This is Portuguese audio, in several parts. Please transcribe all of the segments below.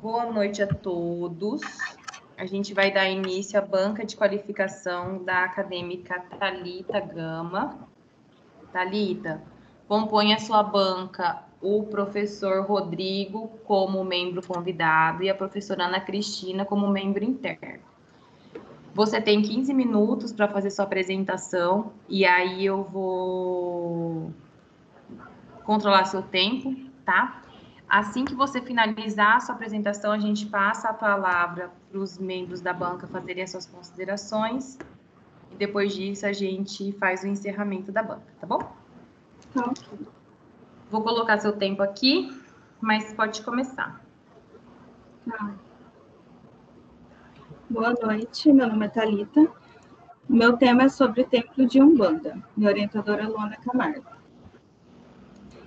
Boa noite a todos. A gente vai dar início à banca de qualificação da acadêmica Thalita Gama. Thalita, compõe a sua banca o professor Rodrigo como membro convidado e a professora Ana Cristina como membro interno. Você tem 15 minutos para fazer sua apresentação e aí eu vou controlar seu tempo, tá? Assim que você finalizar a sua apresentação, a gente passa a palavra para os membros da banca fazerem as suas considerações e depois disso a gente faz o encerramento da banca, tá bom? Tá. Vou colocar seu tempo aqui, mas pode começar. Tá. Boa noite, meu nome é Thalita. O meu tema é sobre o Templo de Umbanda. Minha orientadora é Luana Camargo.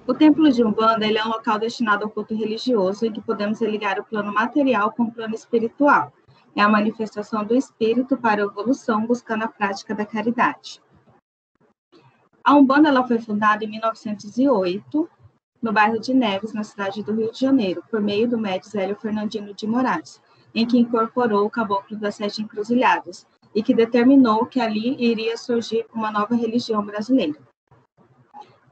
O Templo de Umbanda ele é um local destinado ao culto religioso em que podemos religar o plano material com o plano espiritual. É a manifestação do espírito para a evolução, buscando a prática da caridade. A Umbanda ela foi fundada em 1908, no bairro de Neves, na cidade do Rio de Janeiro, por meio do médium Hélio Fernandino de Moraes, em que incorporou o Caboclo das Sete Encruzilhadas e que determinou que ali iria surgir uma nova religião brasileira.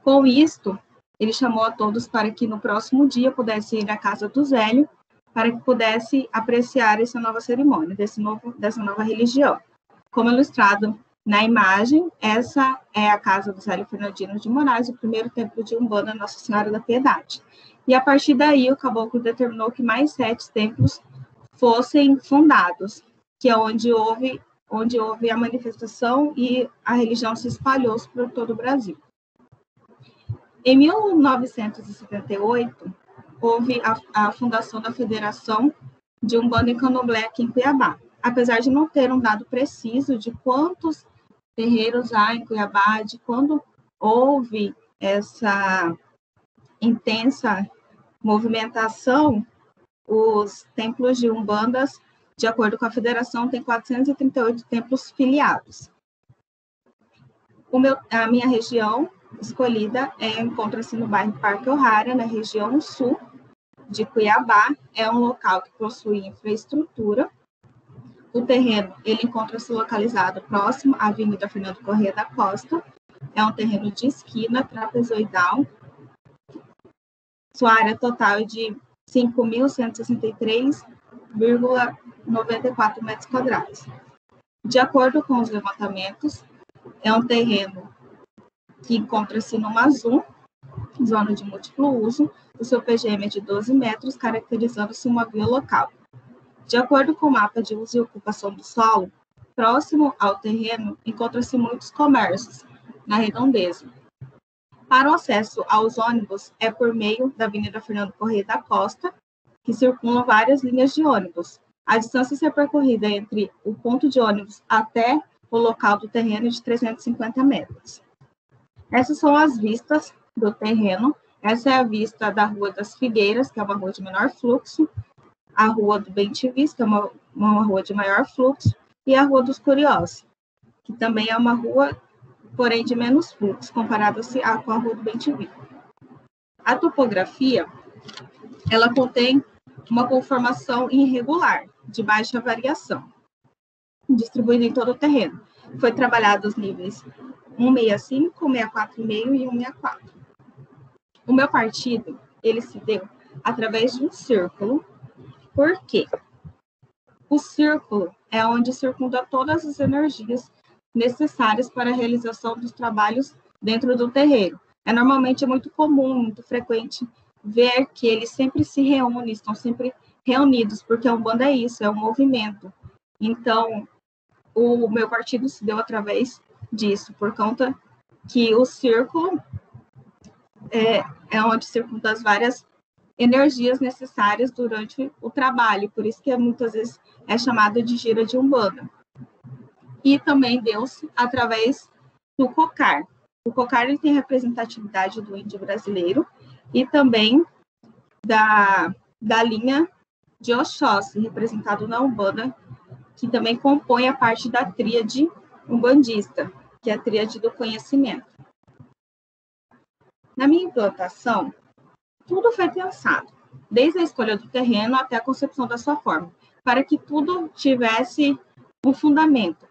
Com isto, ele chamou a todos para que no próximo dia pudesse ir à casa do Zélio, para que pudesse apreciar essa nova cerimônia, dessa nova religião. Como ilustrado na imagem, essa é a casa do Zélio Fernandino de Moraes, o primeiro templo de Umbanda, Nossa Senhora da Piedade. E a partir daí, o caboclo determinou que mais 7 templos fossem fundados, que é onde houve a manifestação e a religião se espalhou por todo o Brasil. Em 1978, houve a fundação da Federação de Umbanda e Candomblé aqui em Cuiabá. Apesar de não ter um dado preciso de quantos terreiros há em Cuiabá, de quando houve essa intensa movimentação, os templos de Umbandas, de acordo com a Federação, tem 438 templos filiados. A minha região escolhida encontra-se no bairro Parque O'Hara, na região sul de Cuiabá. É um local que possui infraestrutura. O terreno ele encontra-se localizado próximo à Avenida Fernando Corrêa da Costa. É um terreno de esquina trapezoidal. Sua área total é de 5.163,94 metros quadrados. De acordo com os levantamentos, é um terreno que encontra-se numa zona de múltiplo uso. O seu PGM é de 12 metros, caracterizando-se uma via local. De acordo com o mapa de uso e ocupação do solo, próximo ao terreno encontram-se muitos comércios na redondeza. Para o acesso aos ônibus é por meio da Avenida Fernando Corrêa da Costa, que circulam várias linhas de ônibus. A distância a ser percorrida entre o ponto de ônibus até o local do terreno é de 350 metros. Essas são as vistas do terreno. Essa é a vista da Rua das Figueiras, que é uma rua de menor fluxo, a Rua do Bem-te-Vis, que é uma rua de maior fluxo, e a Rua dos Curiosos, que também é uma rua, porém de menos fluxo, comparada com a Rua do Bem-te-Vis. A topografia, ela contém uma conformação irregular, de baixa variação, distribuída em todo o terreno. Foi trabalhado os níveis 165, 164,5 e 164. O meu partido, ele se deu através de um círculo. Por quê? O círculo é onde circunda todas as energias necessárias para a realização dos trabalhos dentro do terreiro. Normalmente é muito comum, muito frequente, ver que eles sempre se reúnem, estão sempre reunidos, porque a Umbanda é isso, é um movimento. Então, o meu partido se deu através disso, por conta que o círculo é onde circunda as várias energias necessárias durante o trabalho, por isso que muitas vezes é chamado de gira de Umbanda. E também deu-se através do cocar. O cocar ele tem representatividade do índio brasileiro e também da linha de Oxóssi, representado na Umbanda, que também compõe a parte da tríade umbandista, que é a tríade do conhecimento. Na minha implantação, tudo foi pensado. desde a escolha do terreno até a concepção da sua forma, para que tudo tivesse um fundamento,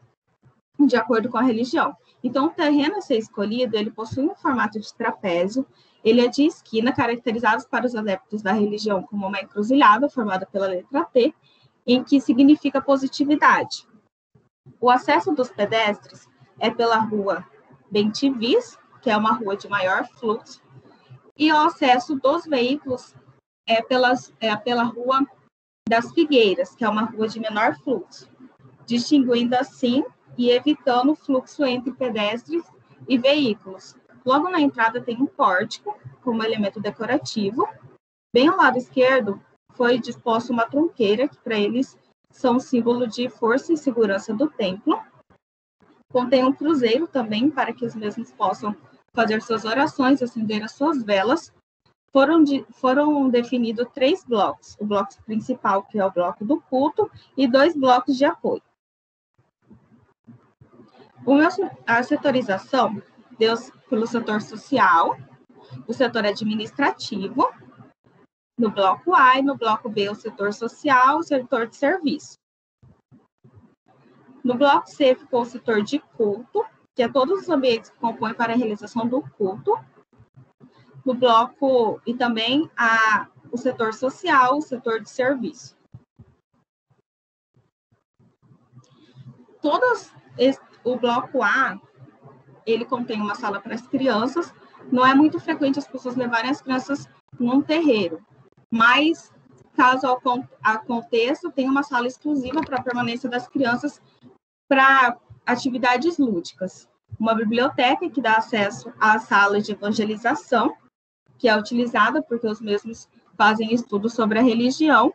de acordo com a religião. Então, o terreno a ser escolhido, ele possui um formato de trapézio, ele é de esquina, caracterizados para os adeptos da religião como uma encruzilhada, formada pela letra T, em que significa positividade. O acesso dos pedestres é pela rua Bentivis, que é uma rua de maior fluxo, e o acesso dos veículos é pela rua das Figueiras, que é uma rua de menor fluxo, distinguindo assim e evitando o fluxo entre pedestres e veículos. Logo na entrada tem um pórtico, como elemento decorativo. Bem ao lado esquerdo foi disposta uma tronqueira, que para eles são símbolo de força e segurança do templo. Contém um cruzeiro também, para que os mesmos possam fazer suas orações, acender as suas velas. Foram definidos 3 blocos. O bloco principal, que é o bloco do culto, e 2 blocos de apoio. A setorização deu pelo setor social, o setor administrativo, no bloco A, e no bloco B, o setor social, o setor de serviço. No bloco C ficou o setor de culto, que é todos os ambientes que compõem para a realização do culto. No bloco, e também o setor social, o setor de serviço. O bloco A, ele contém uma sala para as crianças. Não é muito frequente as pessoas levarem as crianças num terreiro, mas, caso aconteça, tem uma sala exclusiva para a permanência das crianças para atividades lúdicas. Uma biblioteca que dá acesso à sala de evangelização, que é utilizada porque os mesmos fazem estudo sobre a religião,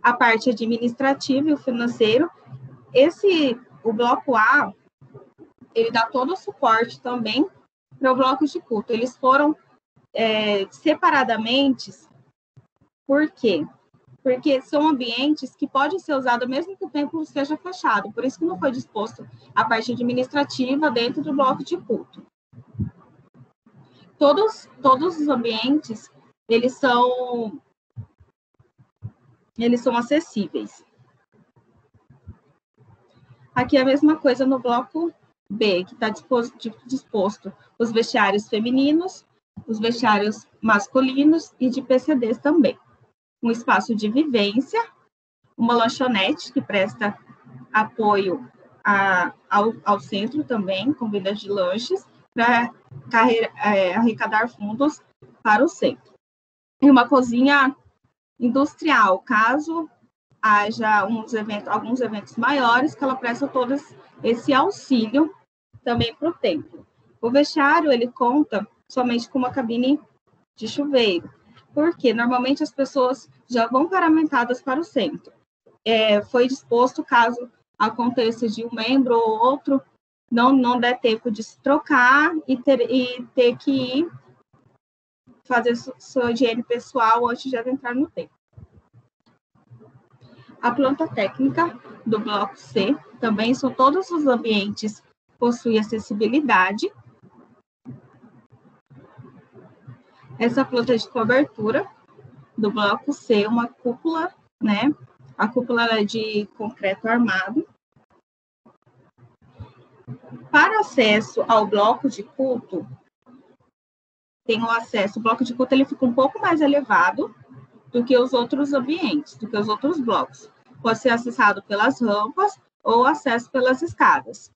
a parte administrativa e o financeiro. O bloco A, ele dá todo o suporte também para o bloco de culto. Eles foram separadamente. Por quê? Porque são ambientes que podem ser usados mesmo que o templo esteja fechado. Por isso que não foi disposto a parte administrativa dentro do bloco de culto. Todos os ambientes, eles são acessíveis. Aqui é a mesma coisa no bloco B, que está disposto os vestiários femininos, os vestiários masculinos e de PCDs também. Um espaço de vivência, uma lanchonete que presta apoio ao centro também, com venda de lanches, para arrecadar fundos para o centro. E uma cozinha industrial, caso haja alguns eventos maiores, que ela presta todo esse auxílio também para o templo. O vestiário, ele conta somente com uma cabine de chuveiro, porque normalmente as pessoas já vão paramentadas para o centro. Foi disposto, caso aconteça de um membro ou outro, não der tempo de se trocar e ter que ir fazer sua higiene pessoal antes de adentrar no templo. A planta técnica do bloco C também são todos os ambientes que possuem acessibilidade. Essa planta de cobertura do bloco C, uma cúpula, né? A cúpula é de concreto armado. Para acesso ao bloco de culto, o bloco de culto ele fica um pouco mais elevado do que os outros ambientes, do que os outros blocos. Pode ser acessado pelas rampas ou acesso pelas escadas.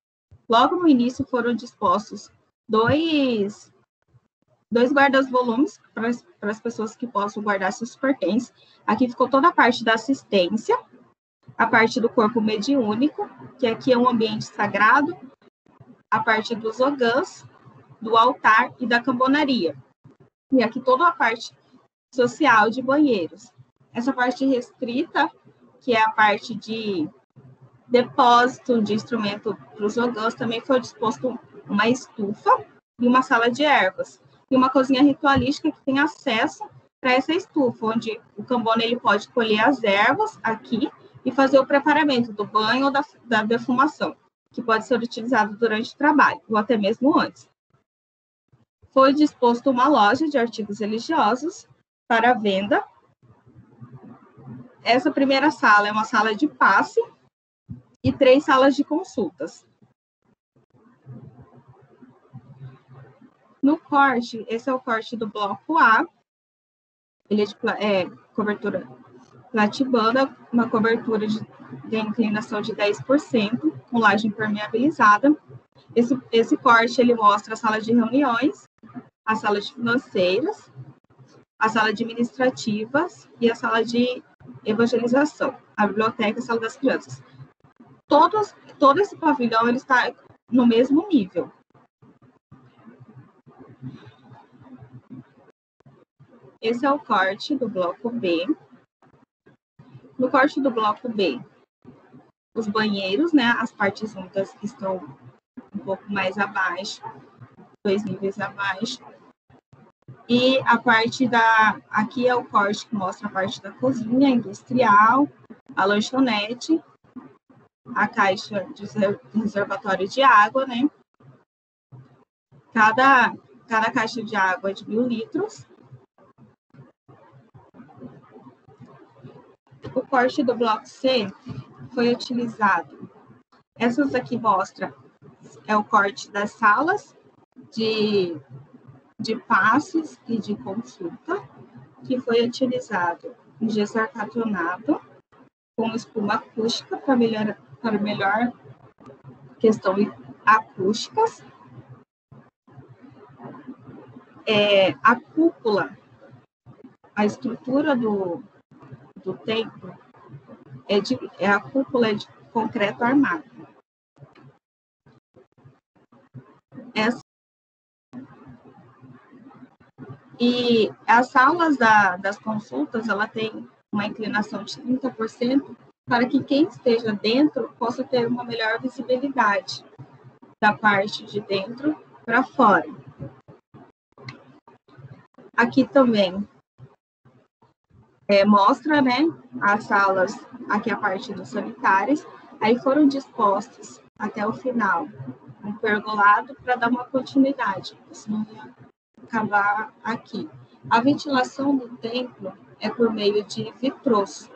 Logo no início foram dispostos dois guardas-volumes para as pessoas que possam guardar seus pertences. Aqui ficou toda a parte da assistência, a parte do corpo mediúnico, que aqui é um ambiente sagrado, a parte dos ogãs, do altar e da cambonaria. E aqui toda a parte social de banheiros. Essa parte restrita, que é a parte de depósito de instrumento para os ogãs, também foi disposto uma estufa e uma sala de ervas. E uma cozinha ritualística que tem acesso para essa estufa, onde o cambona ele pode colher as ervas aqui e fazer o preparamento do banho ou da defumação, que pode ser utilizado durante o trabalho, ou até mesmo antes. Foi disposto uma loja de artigos religiosos para venda, essa primeira sala é uma sala de passe e 3 salas de consultas. No corte, esse é o corte do bloco A, ele é de cobertura platibanda, uma cobertura de inclinação de 10%, com laje impermeabilizada. Esse corte, ele mostra a sala de reuniões, a sala de financeiras, a sala administrativas e a sala de evangelização, a biblioteca e a sala das crianças. Todo esse pavilhão ele está no mesmo nível. Esse é o corte do bloco B. No corte do bloco B, os banheiros, né, as partes úmidas que estão um pouco mais abaixo, 2 níveis abaixo. E a parte aqui é o corte que mostra a parte da cozinha industrial, a lanchonete, a caixa de reservatório de água, né? Cada caixa de água é de 1.000 litros. O corte do bloco C foi utilizado. Essas aqui mostram o corte das salas de passes e de consulta, que foi utilizado em gesso arcatonado com espuma acústica para melhor questão acústicas. A cúpula, a estrutura do templo, a cúpula é de concreto armado. E as salas das consultas, ela tem uma inclinação de 30% para que quem esteja dentro possa ter uma melhor visibilidade da parte de dentro para fora. Aqui também mostra, né, as salas, aqui a parte dos sanitários, aí foram dispostos até o final um pergolado para dar uma continuidade, senão ia acabar aqui. A ventilação do templo é por meio de vitrôs.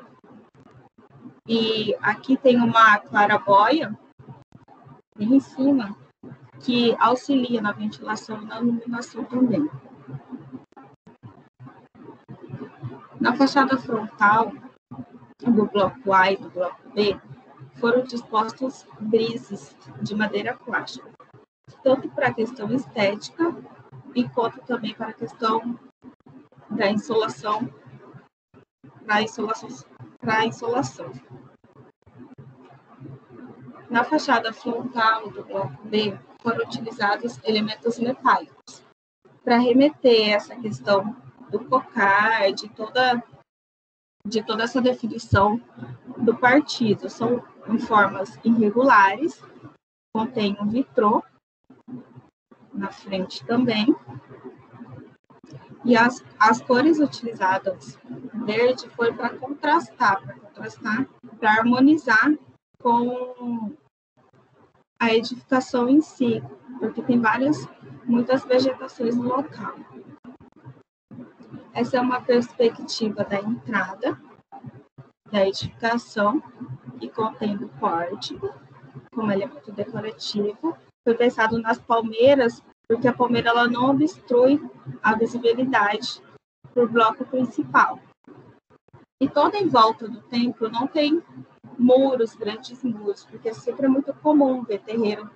E aqui tem uma claraboia em cima que auxilia na ventilação e na iluminação também. Na fachada frontal do bloco A e do bloco B foram dispostos brises de madeira plástica, tanto para a questão estética e quanto também para a questão da insolação, para insolação. Na fachada frontal do bloco B foram utilizados elementos metálicos para remeter essa questão do cocar, de toda essa definição do partido. São em formas irregulares, contém um vitrô na frente também. E as cores utilizadas, verde, foi para contrastar, para harmonizar com a edificação em si, porque tem muitas vegetações no local. Essa é uma perspectiva da entrada da edificação, que contém o pórtico como elemento decorativo. Foi pensado nas palmeiras, porque a palmeira ela não obstrui a visibilidade para o bloco principal. E toda em volta do templo não tem muros, grandes muros, porque sempre é muito comum ver terreiro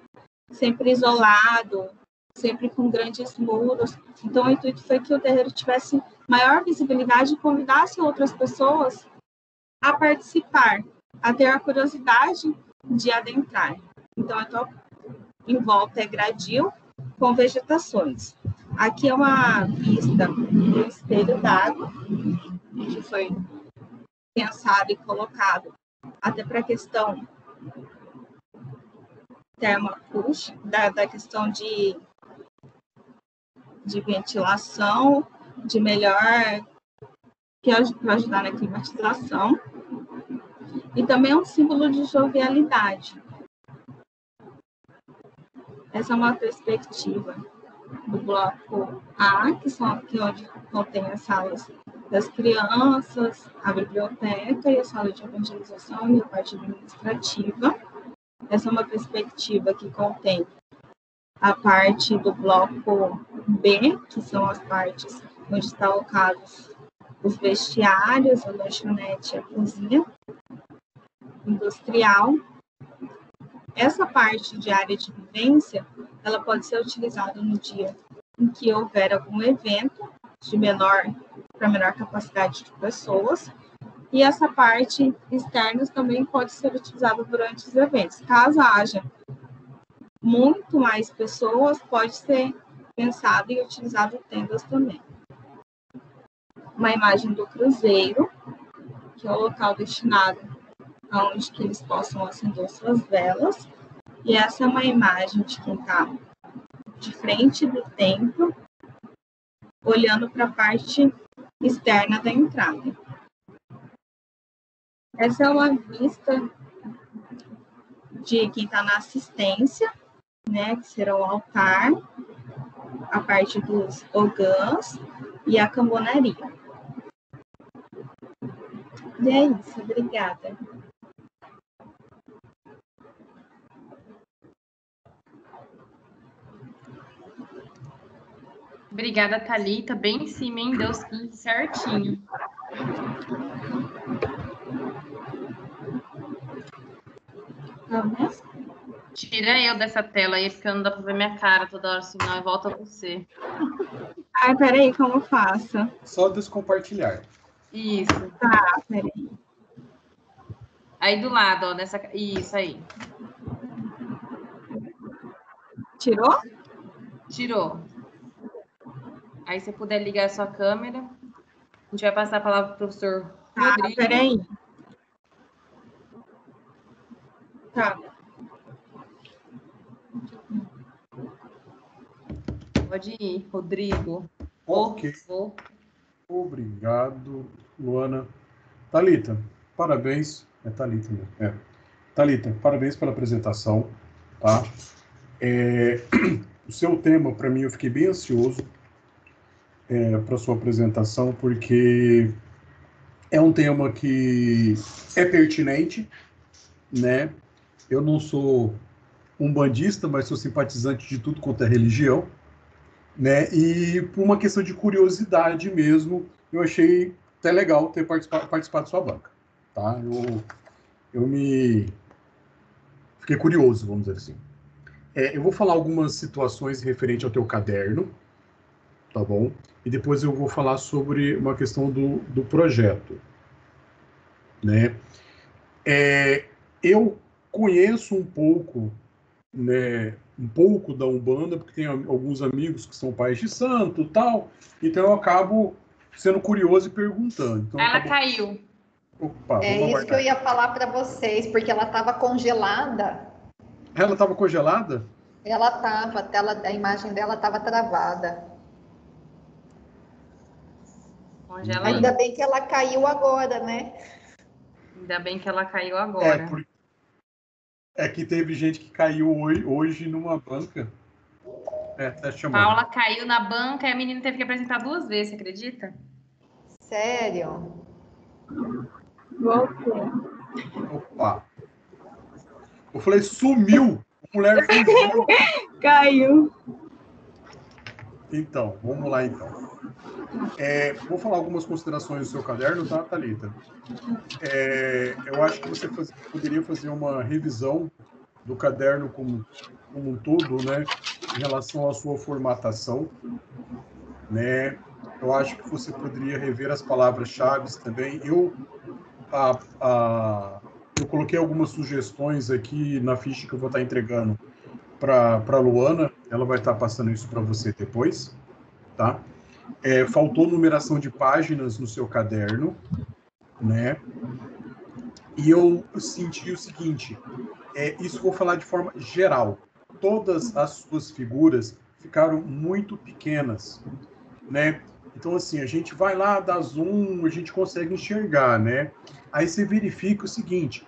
sempre isolado, sempre com grandes muros. Então, o intuito foi que o terreiro tivesse maior visibilidade e convidasse outras pessoas a participar, a ter a curiosidade de adentrar. Então, em volta é gradil com vegetações. Aqui é uma vista do espelho d'água, que foi pensado e colocado até para a questão termoacústica, da questão de ventilação, de melhor, para ajudar na climatização. E também é um símbolo de jovialidade. Essa é uma perspectiva do bloco A, que onde contém as salas das crianças, a biblioteca e a sala de evangelização e a parte administrativa. Essa é uma perspectiva que contém a parte do bloco B, que são as partes onde estão alocados os vestiários, a lanchonete e a cozinha industrial. Essa parte de área de vivência, ela pode ser utilizada no dia em que houver algum evento de para menor capacidade de pessoas, e essa parte externa também pode ser utilizada durante os eventos. Caso haja muito mais pessoas, pode ser pensado e utilizado tendas também. Uma imagem do cruzeiro, que é o local destinado aonde que eles possam acender suas velas. E essa é uma imagem de quem está de frente do templo, olhando para a parte externa da entrada. Essa é uma vista de quem está na assistência, né, que será o altar, a parte dos ogãs e a cambonaria. E é isso, obrigada. Obrigada, Thalita. Bem em cima, hein? Deu os 15 certinho. Tira eu dessa tela aí, porque não dá pra ver minha cara toda hora, senão eu volto a você. Ai, peraí, como eu faço? Só descompartilhar. Isso. Tá, peraí. Aí do lado, ó, nessa... Isso aí. Tirou? Tirou. Aí, se você puder ligar a sua câmera, a gente vai passar a palavra para o professor Rodrigo. Peraí. Tá. Pode ir, Rodrigo. Ok. Obrigado, Luana. Thalita, parabéns. É Thalita, né? É. Thalita, parabéns pela apresentação, tá? O seu tema, para mim, eu fiquei bem ansioso para sua apresentação, porque é um tema que é pertinente, né? Eu não sou umbandista, mas sou simpatizante de tudo quanto é religião, né? E por uma questão de curiosidade mesmo, eu achei até legal ter participado da sua banca, tá? Eu fiquei curioso, vamos dizer assim. Eu vou falar algumas situações referentes ao teu caderno, tá bom? E depois eu vou falar sobre uma questão do projeto, né? Eu conheço um pouco, né, um pouco da Umbanda, porque tem alguns amigos que são pais de santo e tal, então eu acabo sendo curioso e perguntando. Então, ela caiu. Opa, é isso aguardar. Que eu ia falar para vocês, porque ela estava congelada. Ela estava congelada? Ela estava, a imagem dela estava travada. Congelada. Ainda bem que ela caiu agora, né? Ainda bem que ela caiu agora. É que teve gente que caiu hoje numa banca. Tá chamando. Paula caiu na banca e a menina teve que apresentar 2 vezes, você acredita? Sério? Opa! Eu falei, sumiu! A mulher fugiu! Caiu! Então, vamos lá então. Vou falar algumas considerações do seu caderno, tá, Thalita? Eu acho que você poderia fazer uma revisão do caderno como um todo, né, em relação à sua formatação, né? Eu acho que você poderia rever as palavras-chave também. Eu coloquei algumas sugestões aqui na ficha que eu vou estar entregando para a Luana. Ela vai estar passando isso para você depois, tá? Faltou numeração de páginas no seu caderno, né? E eu senti o seguinte, isso eu vou falar de forma geral. Todas as suas figuras ficaram muito pequenas, né? Então, assim, a gente vai lá, dá zoom, a gente consegue enxergar, né? Aí você verifica o seguinte,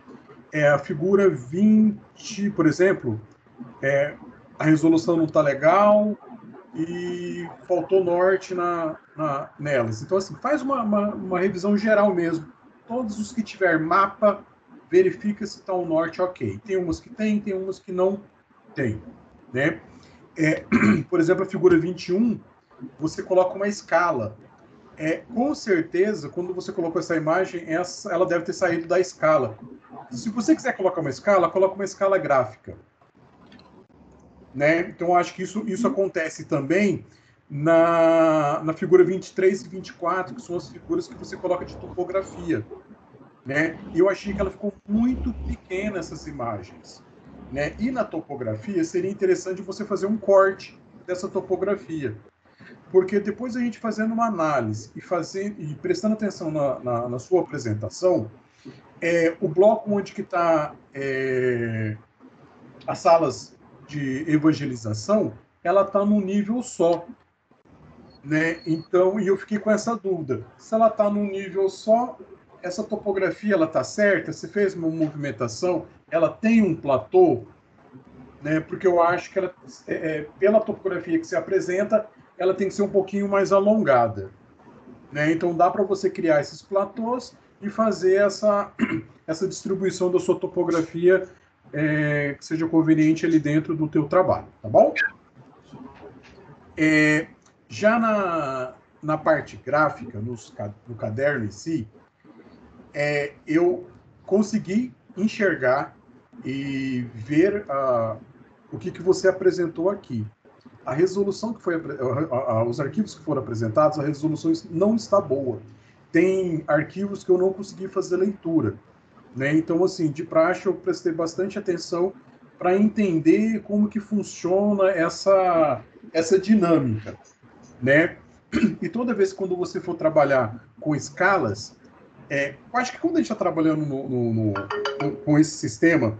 a figura 20, por exemplo, a resolução não está legal, e faltou norte nelas. Então, assim, faz uma revisão geral mesmo. Todos os que tiver mapa, verifica se está o norte ok. Tem umas que tem umas que não tem, né? Por exemplo, a figura 21, você coloca uma escala. Com certeza, quando você colocou essa imagem, ela deve ter saído da escala. Se você quiser colocar uma escala, coloca uma escala gráfica. Né? Então, acho que isso acontece também na figura 23 e 24, que são as figuras que você coloca de topografia. Né? E eu achei que ela ficou muito pequena, essas imagens. Né? E na topografia, seria interessante você fazer um corte dessa topografia. Porque depois a gente fazendo uma análise e prestando atenção na sua apresentação, o bloco onde que está as salas de evangelização, ela está num nível só. Né? Então, e eu fiquei com essa dúvida. Se ela está num nível só, essa topografia ela está certa? Você fez uma movimentação? Ela tem um platô? Né? Porque eu acho que ela, pela topografia que se apresenta, ela tem que ser um pouquinho mais alongada. Né? Então, dá para você criar esses platôs e fazer essa distribuição da sua topografia que seja conveniente ali dentro do teu trabalho, tá bom? Já na parte gráfica, no caderno em si, eu consegui enxergar e ver o que você apresentou aqui. A resolução que foi os arquivos que foram apresentados, a resolução não está boa. Tem arquivos que eu não consegui fazer leitura, né? Então, assim, de praxe eu prestei bastante atenção para entender como que funciona essa dinâmica, né? E toda vez que quando você for trabalhar com escalas, eu acho que quando a gente está trabalhando com esse sistema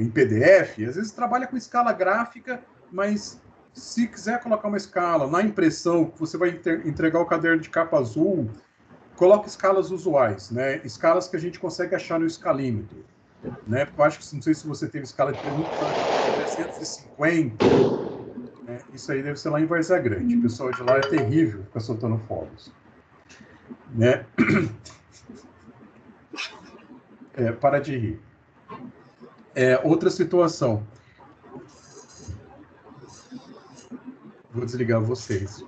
em PDF, às vezes trabalha com escala gráfica, mas se quiser colocar uma escala na impressão, que você vai entregar o caderno de capa azul, coloca escalas usuais, né? Escalas que a gente consegue achar no escalímetro. Né? Eu acho que, não sei se você teve escala de 350, né? Isso aí deve ser lá em Várzea Grande. O pessoal de lá é terrível, fica soltando fogos. Né? Para de rir. Outra situação. Vou desligar vocês.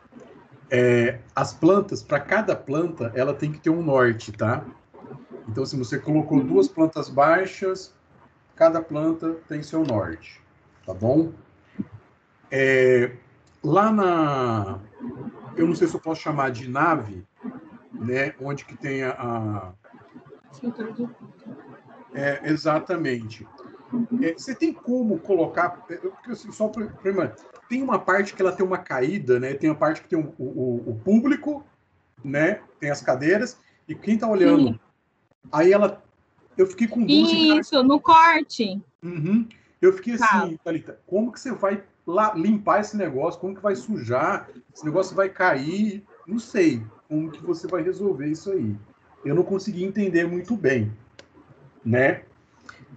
As plantas, para cada planta, ela tem que ter um norte, tá? Então, se você colocou 2 plantas baixas, cada planta tem seu norte, tá bom? Lá eu não sei se eu posso chamar de nave, né? Onde que tem exatamente. Você tem como colocar... tem uma parte que ela tem uma caída, né? Tem uma parte que tem o público, né? Tem as cadeiras, e quem está olhando... Sim. Aí eu fiquei com dúvida... Isso, no corte. Uhum. Eu fiquei assim, Thalita, como que você vai limpar esse negócio? Como que vai sujar? Esse negócio vai cair? Não sei como que você vai resolver isso aí. Eu não consegui entender muito bem, né?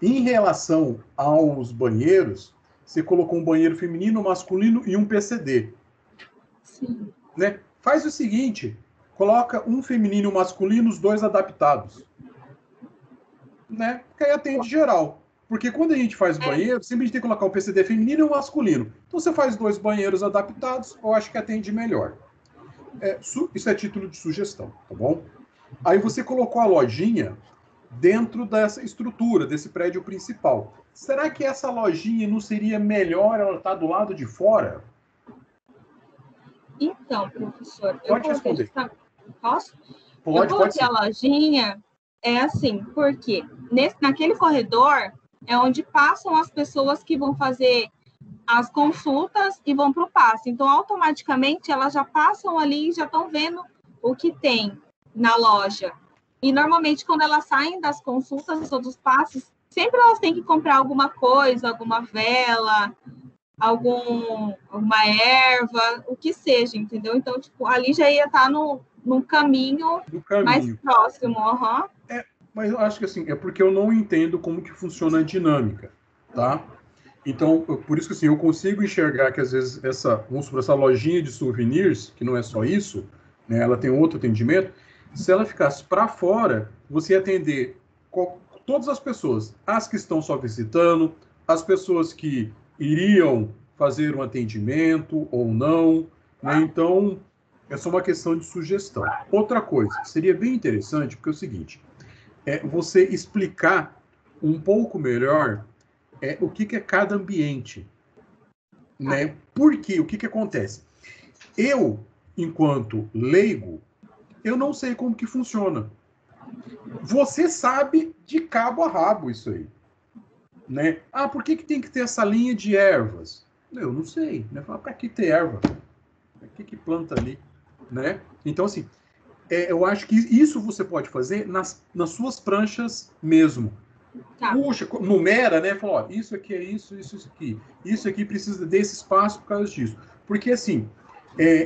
Em relação aos banheiros, você colocou um banheiro feminino, masculino e um PCD. Sim. Né? Faz o seguinte, coloca um feminino e um masculino, os 2 adaptados. Né? Porque aí atende geral. Porque quando a gente faz banheiro, sempre a gente tem que colocar um PCD feminino e um masculino. Então você faz 2 banheiros adaptados, eu acho que atende melhor. Isso é título de sugestão, tá bom? Aí você colocou a lojinha dentro dessa estrutura, desse prédio principal. Será que essa lojinha não seria melhor ela estar do lado de fora? Então, professor... Pode responder. Posso? Pode, eu coloquei a lojinha, assim, porque naquele corredor é onde passam as pessoas que vão fazer as consultas e vão para o passe. Então, automaticamente, elas já passam ali e já estão vendo o que tem na loja. E, normalmente, quando elas saem das consultas ou dos passes, sempre elas têm que comprar alguma coisa, alguma vela, alguma erva, o que seja, entendeu? Então, tipo, ali já ia estar num caminho mais próximo. Mas eu acho que assim, é porque eu não entendo como que funciona a dinâmica, tá? Então, por isso que assim, eu consigo enxergar que às vezes vamos supor, essa lojinha de souvenirs, que não é só isso, né, ela tem outro atendimento, se ela ficasse para fora, você ia atender todas as pessoas, as que estão só visitando, as pessoas que iriam fazer um atendimento ou não, né? Então, é só uma questão de sugestão. Outra coisa, seria bem interessante, porque é o seguinte, você explicar um pouco melhor o que é cada ambiente, né? Por quê? O que acontece? Eu, enquanto leigo, eu não sei como que funciona. Você sabe de cabo a rabo isso aí, né? Ah, por que tem que ter essa linha de ervas? Eu não sei, né? Para que ter erva? Para que planta ali, né? Então, assim, eu acho que isso você pode fazer nas suas pranchas mesmo. Tá. Puxa, numera, né? Fala, ó, isso aqui é isso, isso aqui. Isso aqui precisa desse espaço por causa disso. Porque, assim,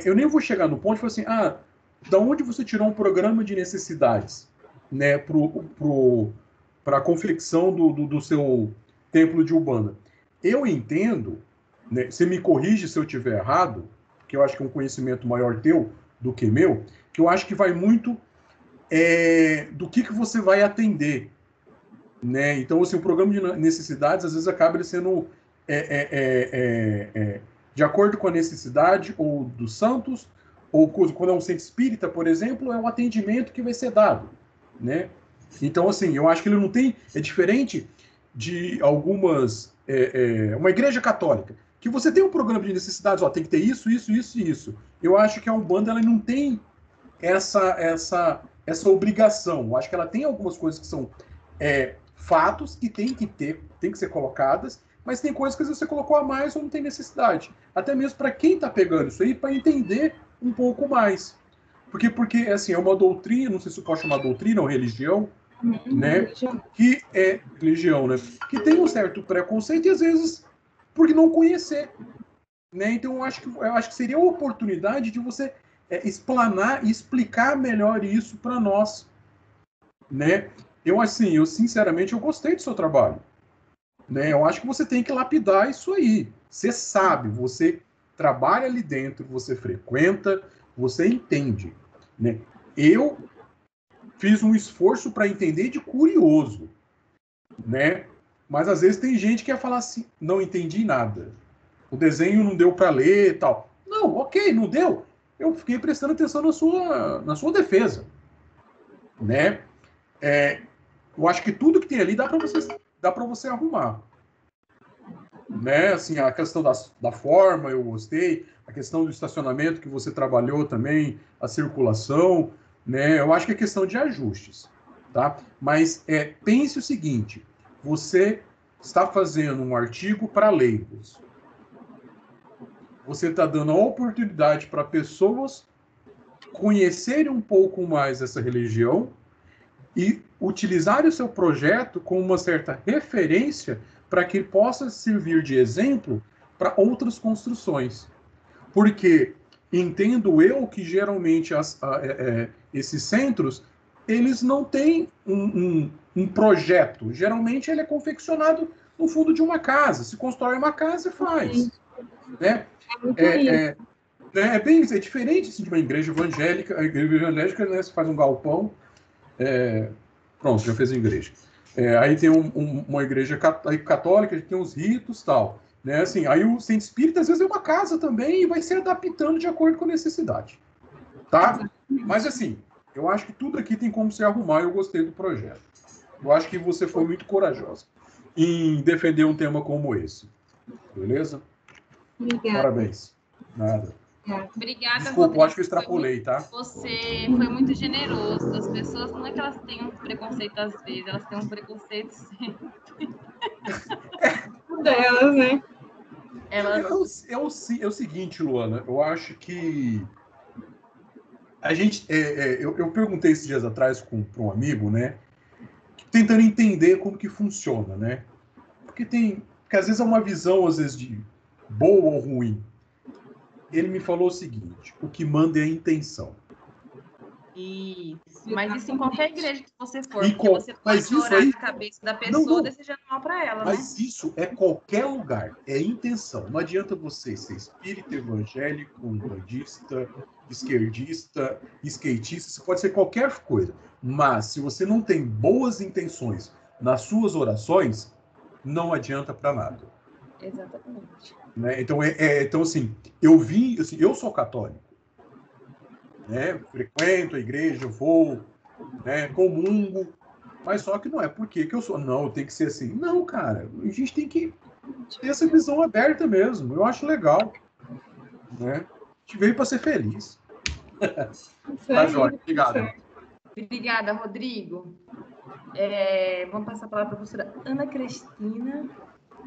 eu nem vou chegar no ponto e falar assim, da onde você tirou um programa de necessidades, né, para a confecção do seu templo de Umbanda? Eu entendo, né, você me corrige se eu estiver errado, que eu acho que é um conhecimento maior teu do que meu, que eu acho que vai muito do que você vai atender, né? Então, assim, o programa de necessidades, às vezes, acaba sendo de acordo com a necessidade ou dos santos, ou quando é um centro espírita, por exemplo, é um atendimento que vai ser dado, né? Então, assim, eu acho que ele não tem... É diferente de algumas... uma igreja católica, que você tem um programa de necessidades, ó, tem que ter isso, isso, isso e isso. Eu acho que a Umbanda, ela não tem essa obrigação. Eu acho que ela tem algumas coisas que são fatos que tem que ser colocadas, mas tem coisas que você colocou a mais ou não tem necessidade. Até mesmo para quem está pegando isso aí, para entender um pouco mais. Porque assim, é uma doutrina, não sei se pode chamar doutrina ou religião, né? Religião. Que é religião, né? Que tem um certo preconceito e às vezes por não conhecer, né? Então eu acho que seria a oportunidade de você explanar e explicar melhor isso para nós, né? Eu sinceramente eu gostei do seu trabalho, né? Eu acho que você tem que lapidar isso aí. Você sabe, você trabalha ali dentro, você frequenta, você entende, né? Eu fiz um esforço para entender de curioso, né? Mas às vezes tem gente que ia falar assim, não entendi nada. O desenho não deu para ler e tal. Não, ok, não deu. Eu fiquei prestando atenção na sua defesa, né? Eu acho que tudo que tem ali dá para você arrumar, né? Assim, a questão da forma eu gostei, a questão do estacionamento que você trabalhou também, a circulação, né? Eu acho que é questão de ajustes, tá? Mas pense o seguinte: você está fazendo um artigo para leigos. Você está dando a oportunidade para pessoas conhecerem um pouco mais essa religião e utilizar o seu projeto como uma certa referência para que possa servir de exemplo para outras construções. Porque entendo eu que geralmente esses centros, eles não têm um projeto. Geralmente ele é confeccionado no fundo de uma casa. Se constrói uma casa e faz. Né? É diferente assim, de uma igreja evangélica. A igreja evangélica, né, você faz um galpão, pronto, já fez a igreja. Aí tem uma igreja católica, que tem uns ritos e tal. Né? Assim, aí o centro espírita, às vezes, é uma casa também e vai se adaptando de acordo com a necessidade. Tá? Mas, assim, eu acho que tudo aqui tem como se arrumar e eu gostei do projeto. Eu acho que você foi muito corajosa em defender um tema como esse. Beleza? Obrigada. Parabéns. Nada. Obrigada, Desculpa, Rodrigo. eu acho que eu extrapolei, tá? Você foi muito generoso. As pessoas, não é que elas tenham um preconceito às vezes, elas têm um preconceito sempre. Delas, né? É o seguinte, Luana, eu acho que a gente... eu perguntei esses dias atrás para um amigo, né? Tentando entender como que funciona, né? Porque às vezes é uma visão, às vezes, de boa ou ruim. Ele me falou o seguinte: o que manda é a intenção. Isso. Mas isso em qualquer igreja que você for, E porque você mas pode isso orar aí- na cabeça da pessoa não. desejando mal para ela, né? Mas isso é qualquer lugar, é intenção. Não adianta você ser espírita, evangélico, umbandista, esquerdista, skatista, você pode ser qualquer coisa. Mas se você não tem boas intenções nas suas orações, não adianta para nada. Exatamente. Né? Então, assim, eu sou católico, né? Frequento a igreja, vou, né? Comungo, mas só que não é porque que eu sou. Não, tem que ser assim. Não, cara, a gente tem que ter essa visão aberta mesmo. Eu acho legal, né? A gente veio para ser feliz. Tá, Jorge? Obrigado. Obrigada, Rodrigo. Vamos passar a palavra para a professora Ana Cristina.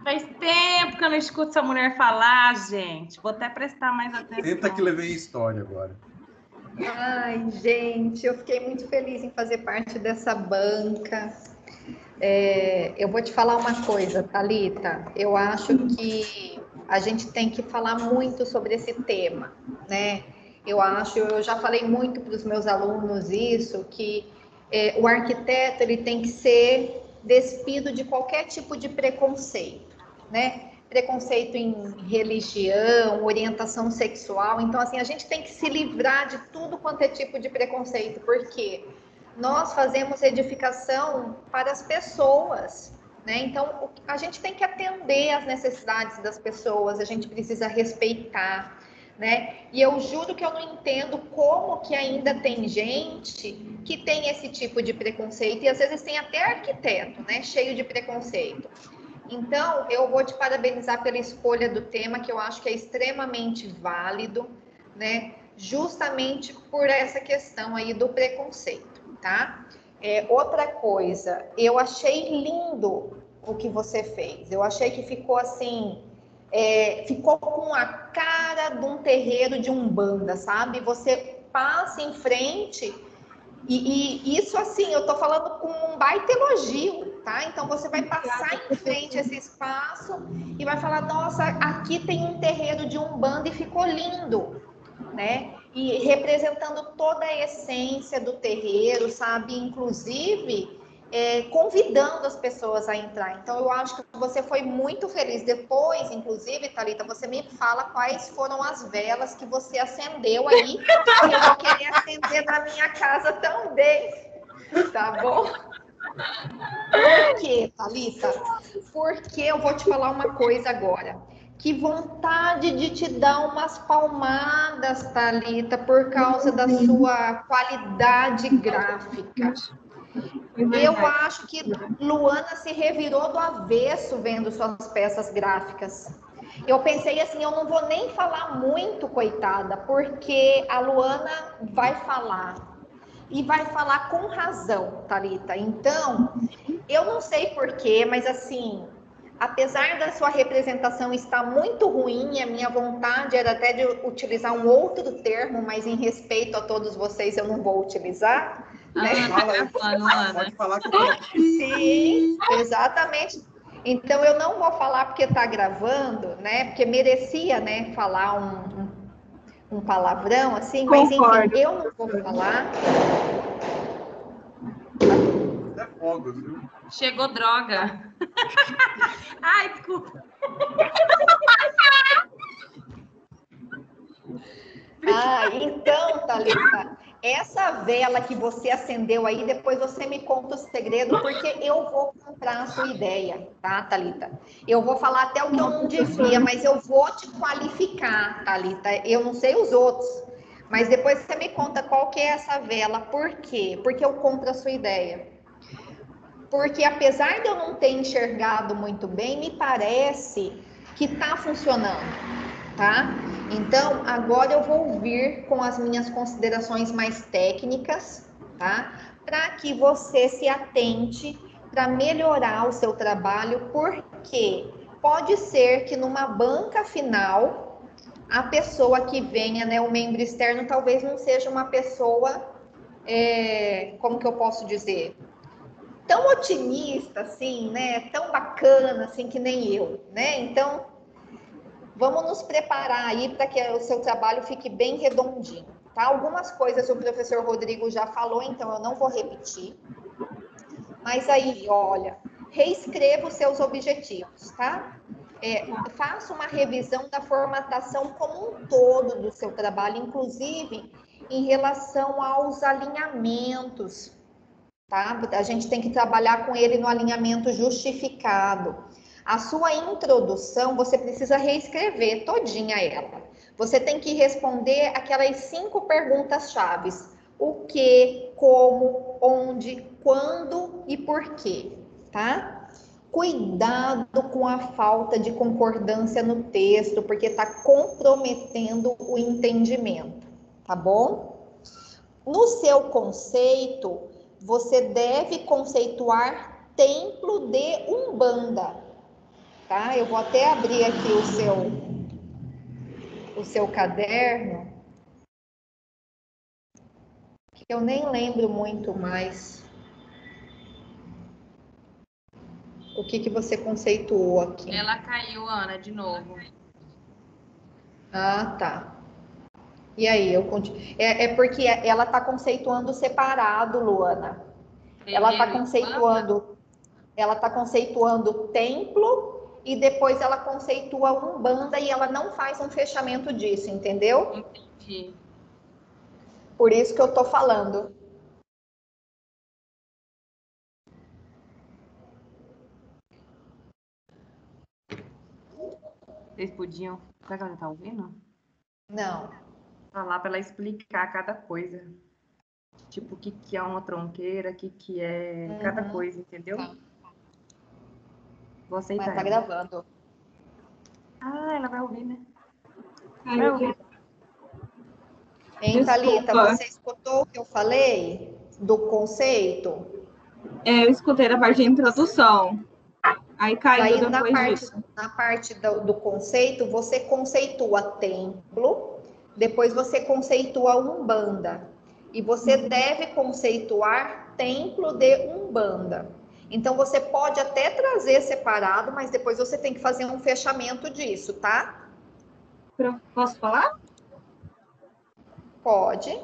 Faz tempo que eu não escuto essa mulher falar, gente. Vou até prestar mais atenção. Tenta que levei história agora. Ai, gente, eu fiquei muito feliz em fazer parte dessa banca. Eu vou te falar uma coisa, Thalita. Eu acho que a gente tem que falar muito sobre esse tema, né? Eu já falei muito para os meus alunos isso, que o arquiteto ele tem que ser despido de qualquer tipo de preconceito, né? Preconceito em religião, orientação sexual. Então, assim, a gente tem que se livrar de tudo quanto é tipo de preconceito, porque nós fazemos edificação para as pessoas, né? Então, a gente tem que atender às necessidades das pessoas, a gente precisa respeitar, né? E eu juro que eu não entendo como que ainda tem gente que tem esse tipo de preconceito, e às vezes tem até arquiteto, né? Cheio de preconceito. Então, eu vou te parabenizar pela escolha do tema, que eu acho que é extremamente válido, né? Justamente por essa questão aí do preconceito, tá? Outra coisa, eu achei lindo o que você fez. Eu achei que ficou assim, ficou com a cara de um terreiro de Umbanda, sabe? Você passa em frente e isso, assim, eu tô falando com um baita elogio, tá? Então, você vai passar em frente a esse espaço e vai falar, nossa, aqui tem um terreiro de Umbanda e ficou lindo, né? E representando toda a essência do terreiro, sabe? Inclusive, convidando as pessoas a entrar. Então, eu acho que você foi muito feliz. Depois, inclusive, Thalita, você me fala quais foram as velas que você acendeu aí, que eu vou querer acender na minha casa também, tá bom? Por quê, Thalita? Porque eu vou te falar uma coisa agora. Que vontade de te dar umas palmadas, Thalita, por causa da sua qualidade gráfica. Eu acho que Luana se revirou do avesso vendo suas peças gráficas. Eu pensei assim, eu não vou nem falar muito, coitada, porque a Luana vai falar. E vai falar com razão, Thalita. Então, eu não sei porquê, mas assim, apesar da sua representação estar muito ruim, a minha vontade era até de utilizar um outro termo, mas em respeito a todos vocês eu não vou utilizar. Né? Pode falar que eu quero. Sim, exatamente. Então eu não vou falar porque está gravando, né? Porque merecia, né? Falar um palavrão assim, mas enfim, eu não vou falar. É fogo, viu? Chegou droga. Ai, desculpa. Então, Thalita, essa vela que você acendeu aí, depois você me conta o segredo, porque eu vou comprar a sua ideia, tá, Thalita? Eu vou falar até o que eu não devia, mas eu vou te qualificar, Thalita. Eu não sei os outros, mas depois você me conta qual que é essa vela, por quê? Porque eu compro a sua ideia. Porque apesar de eu não ter enxergado muito bem, me parece que tá funcionando, tá? Então, agora eu vou vir com as minhas considerações mais técnicas, tá? Para que você se atente para melhorar o seu trabalho, porque pode ser que numa banca final, a pessoa que venha, né, o membro externo, talvez não seja uma pessoa, como que eu posso dizer? Tão otimista, assim, né? Tão bacana, assim, que nem eu, né? Então, vamos nos preparar aí para que o seu trabalho fique bem redondinho, tá? Algumas coisas o professor Rodrigo já falou, então eu não vou repetir. Mas aí, olha, reescreva os seus objetivos, tá? Faça uma revisão da formatação como um todo do seu trabalho, inclusive em relação aos alinhamentos, tá? A gente tem que trabalhar com ele no alinhamento justificado. A sua introdução, você precisa reescrever todinha ela. Você tem que responder aquelas 5 perguntas-chave. O que, como, onde, quando e por quê, tá? Cuidado com a falta de concordância no texto, porque está comprometendo o entendimento, tá bom? No seu conceito, você deve conceituar templo de Umbanda, tá? Eu vou até abrir aqui o seu caderno, que eu nem lembro muito mais o que você conceituou aqui. Ela caiu, Ana, de novo. Ah, tá. E aí, eu continuo. Porque ela está conceituando separado, Luana. Ela está conceituando templo e depois ela conceitua Umbanda e ela não faz um fechamento disso, entendeu? Entendi. Por isso que eu tô falando. Vocês podiam... Será que ela tá ouvindo? Não. Falar para ela explicar cada coisa. Tipo, o que é uma tronqueira, o que é cada coisa, entendeu? Tá. Vou aceitar. Mas tá ela. gravando. Ah, ela vai ouvir, né? Vai ouvir. Hein, Thalita, Desculpa. você escutou o que eu falei do conceito? Eu escutei da parte de introdução. Aí caiu Daí, depois disso. na parte do conceito, você conceitua templo, depois você conceitua Umbanda. E você deve conceituar templo de Umbanda. Então, você pode até trazer separado, mas depois você tem que fazer um fechamento disso, tá? Posso falar? Pode.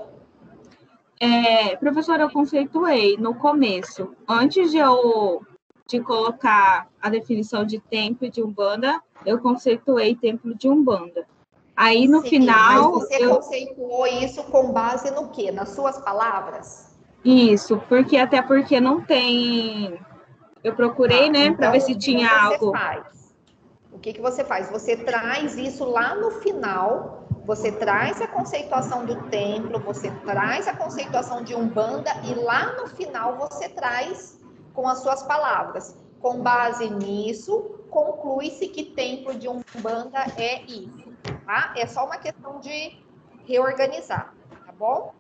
Professora, eu conceituei no começo, antes de colocar a definição de templo de Umbanda, eu conceituei templo de Umbanda. Aí, no Sim, final... mas você conceituou isso com base no quê? Nas suas palavras? Isso, até porque não tem... Eu procurei, né, para ver se tinha algo... O que você faz? Você traz isso lá no final, você traz a conceituação do templo, você traz a conceituação de Umbanda e lá no final você traz com as suas palavras. Com base nisso, conclui-se que templo de Umbanda é isso, tá? É só uma questão de reorganizar, tá bom?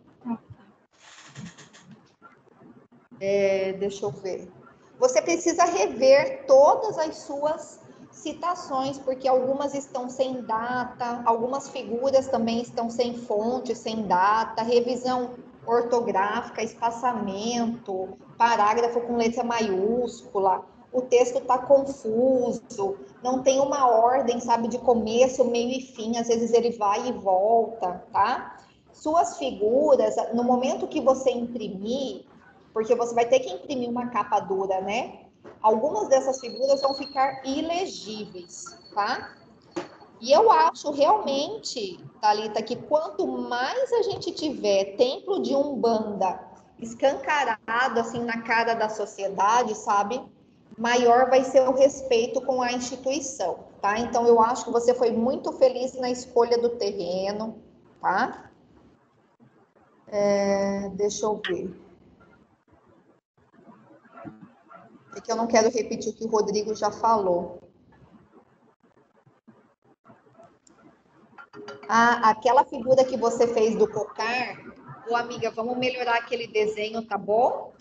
Deixa eu ver. Você precisa rever todas as suas citações, porque algumas estão sem data, algumas figuras também estão sem fonte, sem data, revisão ortográfica, espaçamento, parágrafo com letra maiúscula, o texto está confuso, não tem uma ordem, sabe, de começo, meio e fim, às vezes ele vai e volta, tá? Suas figuras, no momento que você imprimir, porque você vai ter que imprimir uma capa dura, né? Algumas dessas figuras vão ficar ilegíveis, tá? E eu acho realmente, Thalita, que quanto mais a gente tiver templo de Umbanda escancarado assim na cara da sociedade, sabe? Maior vai ser o respeito com a instituição, tá? Então eu acho que você foi muito feliz na escolha do terreno, tá? Deixa eu ver. É que eu não quero repetir o que o Rodrigo já falou. Aquela figura que você fez do cocar, amiga, vamos melhorar aquele desenho, tá bom?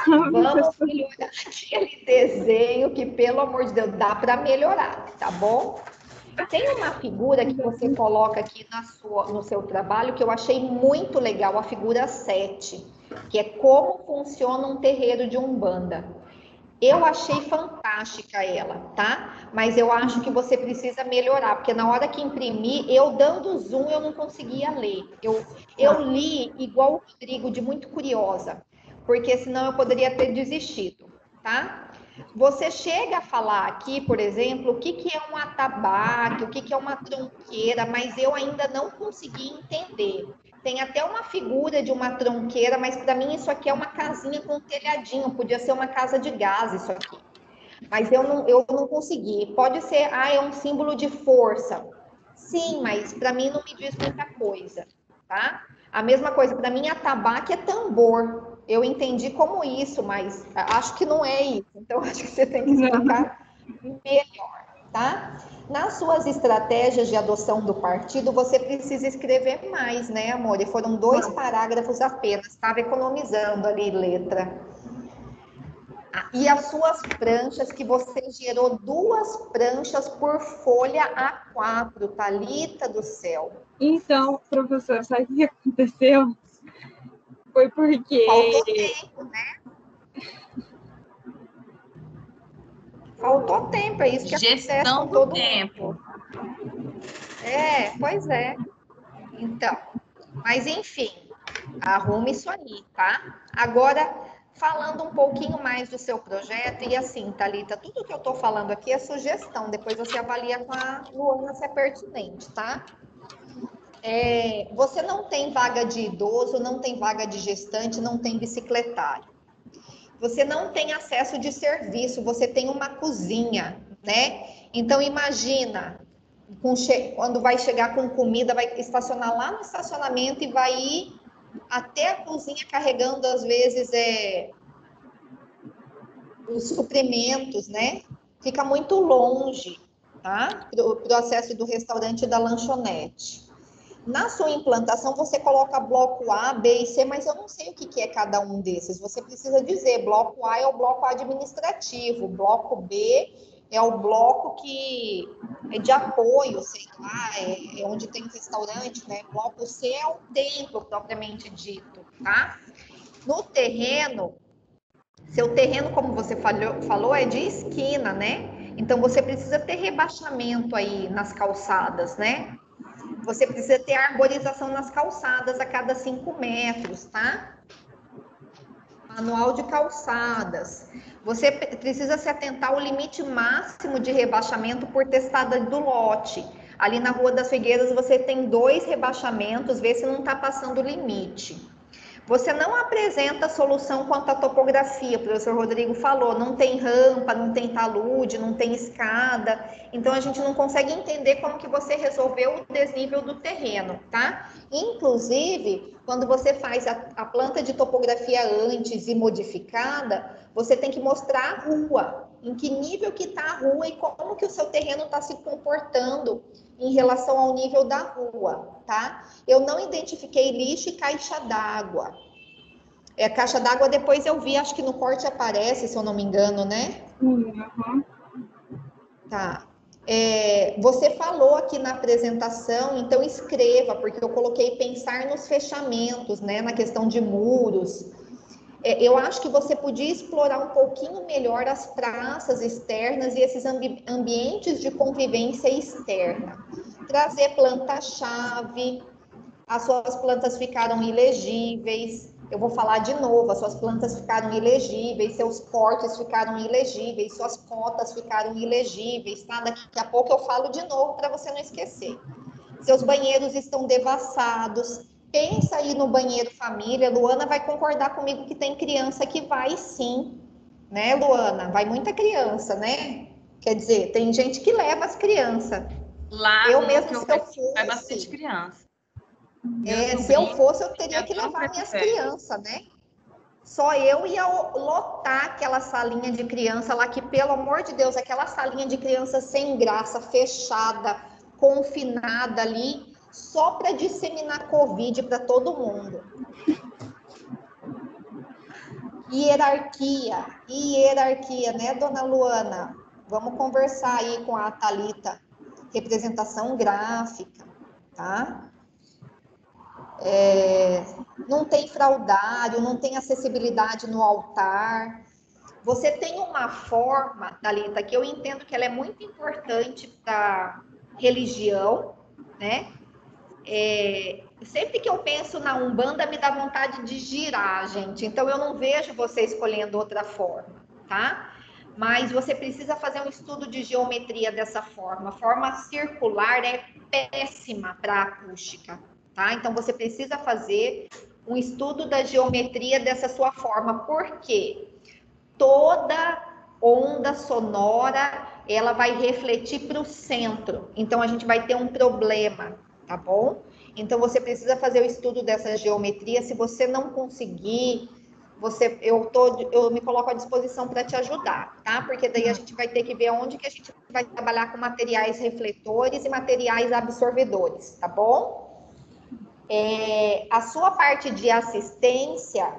Vamos melhorar aquele desenho que, pelo amor de Deus, dá para melhorar, tá bom? Tem uma figura que você coloca aqui no seu trabalho que eu achei muito legal, a figura 7, que é como funciona um terreiro de Umbanda. Eu achei fantástica ela, tá? Mas eu acho que você precisa melhorar, porque na hora que imprimir, eu dando zoom, eu não conseguia ler. Eu li igual o Rodrigo, de muito curiosa, porque senão eu poderia ter desistido, tá? Você chega a falar aqui, por exemplo, o que, que é um atabaque, o que, que é uma tronqueira, mas eu ainda não consegui entender. Tem até uma figura de uma tronqueira, mas para mim isso aqui é uma casinha com um telhadinho, podia ser uma casa de gás isso aqui. Mas eu não consegui. Pode ser, é um símbolo de força. Sim, mas para mim não me diz muita coisa, tá? A mesma coisa, para mim atabaque é tambor. Eu entendi como isso, mas acho que não é isso. Então acho que você tem que explicar melhor, tá? Nas suas estratégias de adoção do partido, você precisa escrever mais, né, amor? E foram 2 parágrafos apenas, estava economizando ali letra. E as suas pranchas, que você gerou 2 pranchas por folha A4, Thalita do céu. Então, professor, sabe o que aconteceu? Foi porque... Faltou tempo, né? Faltou tempo, é isso que acontece com todo mundo. Pois é. Então, mas enfim, arrume isso aí, tá? Agora, falando um pouquinho mais do seu projeto, e assim, Thalita, tudo que eu tô falando aqui é sugestão, depois você avalia com a Luana se é pertinente, tá? Você não tem vaga de idoso, não tem vaga de gestante, não tem bicicletário. Você não tem acesso de serviço, você tem uma cozinha, né? Então, imagina, quando vai chegar com comida, vai estacionar lá no estacionamento e vai ir até a cozinha carregando, às vezes, os suprimentos, né? Fica muito longe, tá? Pro acesso do restaurante e da lanchonete. Na sua implantação, você coloca bloco A, B e C, mas eu não sei o que é cada um desses. Você precisa dizer, bloco A é o bloco administrativo, bloco B é o bloco que é de apoio, sei lá, é onde tem restaurante, né? Bloco C é o templo, propriamente dito, tá? No terreno, seu terreno, como você falou, é de esquina, né? Então, você precisa ter rebaixamento aí nas calçadas, né? Você precisa ter arborização nas calçadas a cada 5 metros, tá? Manual de calçadas. Você precisa se atentar ao limite máximo de rebaixamento por testada do lote. Ali na Rua das Figueiras você tem 2 rebaixamentos, vê se não está passando o limite. Você não apresenta solução quanto à topografia, o professor Rodrigo falou, não tem rampa, não tem talude, não tem escada, então a gente não consegue entender como que você resolveu o desnível do terreno, tá? Inclusive, quando você faz a planta de topografia antes e modificada, você tem que mostrar a rua, em que nível que está a rua e como que o seu terreno está se comportando em relação ao nível da rua, tá? Eu não identifiquei lixo e caixa d'água. Caixa d'água depois eu vi, acho que no corte aparece, se eu não me engano, né? Uhum. Tá. Você falou aqui na apresentação, então escreva, porque eu coloquei pensar nos fechamentos, né? Na questão de muros. Eu acho que você podia explorar um pouquinho melhor as praças externas e esses ambientes de convivência externa. Trazer planta-chave, as suas plantas ficaram ilegíveis. Eu vou falar de novo, as suas plantas ficaram ilegíveis, seus cortes ficaram ilegíveis, suas cotas ficaram ilegíveis, tá? Daqui a pouco eu falo de novo para você não esquecer. Seus banheiros estão devassados. Pensa aí no banheiro família. Luana vai concordar comigo que tem criança que vai sim, né, Luana? Vai muita criança, né? Quer dizer, tem gente que leva as crianças. Lá eu mesmo, que eu se eu fosse, vai bastante criança. se eu fosse, eu teria que levar minhas crianças, né? Só eu ia lotar aquela salinha de criança lá, que, pelo amor de Deus, aquela salinha de criança sem graça, fechada, confinada ali, só para disseminar Covid para todo mundo. Hierarquia, né, dona Luana? Vamos conversar aí com a Thalita. Representação gráfica, tá? Não tem fraudário, não tem acessibilidade no altar. Você tem uma forma, Thalita, que eu entendo que ela é muito importante para religião, né? Sempre que eu penso na Umbanda, me dá vontade de girar, gente. Então, eu não vejo você escolhendo outra forma, tá? Mas você precisa fazer um estudo de geometria dessa forma. A forma circular é péssima para acústica, tá? Então, você precisa fazer um estudo da geometria dessa sua forma. Por quê? Toda onda sonora, ela vai refletir para o centro. Então, a gente vai ter um problema, tá bom? Então, você precisa fazer o estudo dessa geometria. Se você não conseguir, eu me coloco à disposição para te ajudar, tá? Porque daí a gente vai ter que ver onde que a gente vai trabalhar com materiais refletores e materiais absorvedores, tá bom? A sua parte de assistência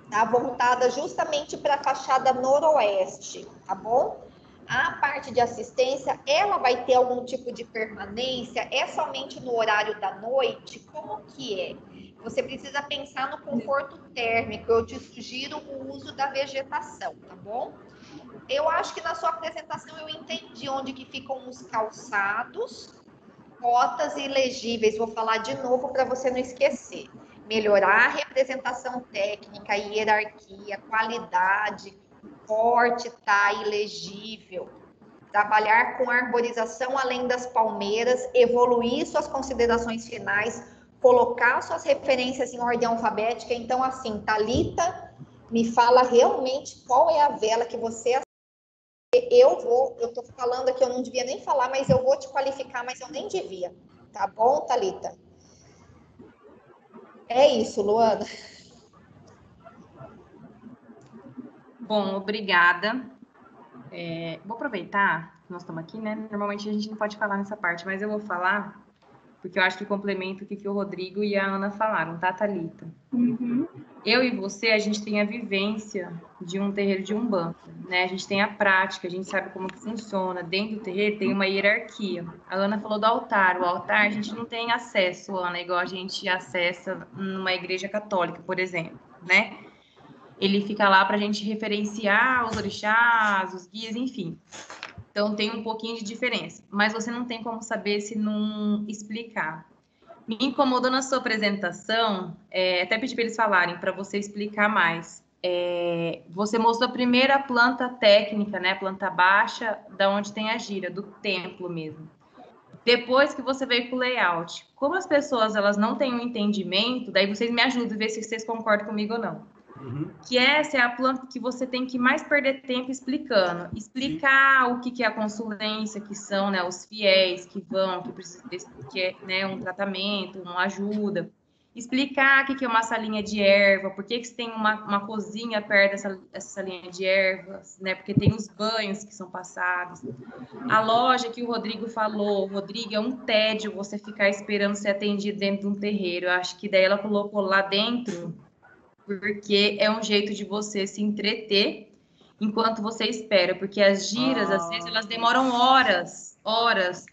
tá voltada justamente para a fachada noroeste, tá bom? A parte de assistência, ela vai ter algum tipo de permanência? É somente no horário da noite? Como que é? Você precisa pensar no conforto térmico. Eu te sugiro o uso da vegetação, tá bom? Eu acho que na sua apresentação eu entendi onde que ficam os calçados, cotas ilegíveis. Vou falar de novo para você não esquecer. Melhorar a representação técnica, hierarquia, qualidade, corte tá ilegível. Trabalhar com arborização além das palmeiras, evoluir suas considerações finais, colocar suas referências em ordem alfabética. Então, assim, Thalita, me fala realmente qual é a vela que você... Eu tô falando aqui, eu não devia nem falar, mas eu vou te qualificar, mas eu nem devia. Tá bom, Thalita? É isso, Luana. Bom, obrigada. Vou aproveitar que nós estamos aqui, né? Normalmente a gente não pode falar nessa parte, mas eu vou falar, porque eu acho que complementa o que o Rodrigo e a Ana falaram, tá, Thalita? Uhum. Eu e você, a gente tem a vivência de um terreiro de Umbanda, né? A gente tem a prática, a gente sabe como que funciona. Dentro do terreiro tem uma hierarquia. A Ana falou do altar. O altar a gente não tem acesso, Ana, igual a gente acessa numa igreja católica, por exemplo, né? Ele fica lá para a gente referenciar os orixás, os guias, enfim. Então tem um pouquinho de diferença. Mas você não tem como saber se não explicar. Me incomodou na sua apresentação, até pedi para eles falarem, para você explicar mais. Você mostrou primeiro a planta técnica, né? A planta baixa, da onde tem a gira, do templo mesmo. Depois que você veio com o layout, como as pessoas elas não têm um entendimento, daí vocês me ajudam a ver se vocês concordam comigo ou não. Que essa é a planta que você tem que mais perder tempo explicando. Explicar o que é a consulência, que são, né, os fiéis que vão, que precisam que é, né, um tratamento, uma ajuda. Explicar o que é uma salinha de erva, por que tem uma cozinha perto dessa salinha de ervas, né? Porque tem os banhos que são passados. A loja que o Rodrigo falou, Rodrigo, é um tédio você ficar esperando ser atendido dentro de um terreiro. Eu acho que daí ela colocou lá dentro porque é um jeito de você se entreter enquanto você espera, porque as giras, às vezes, elas demoram horas,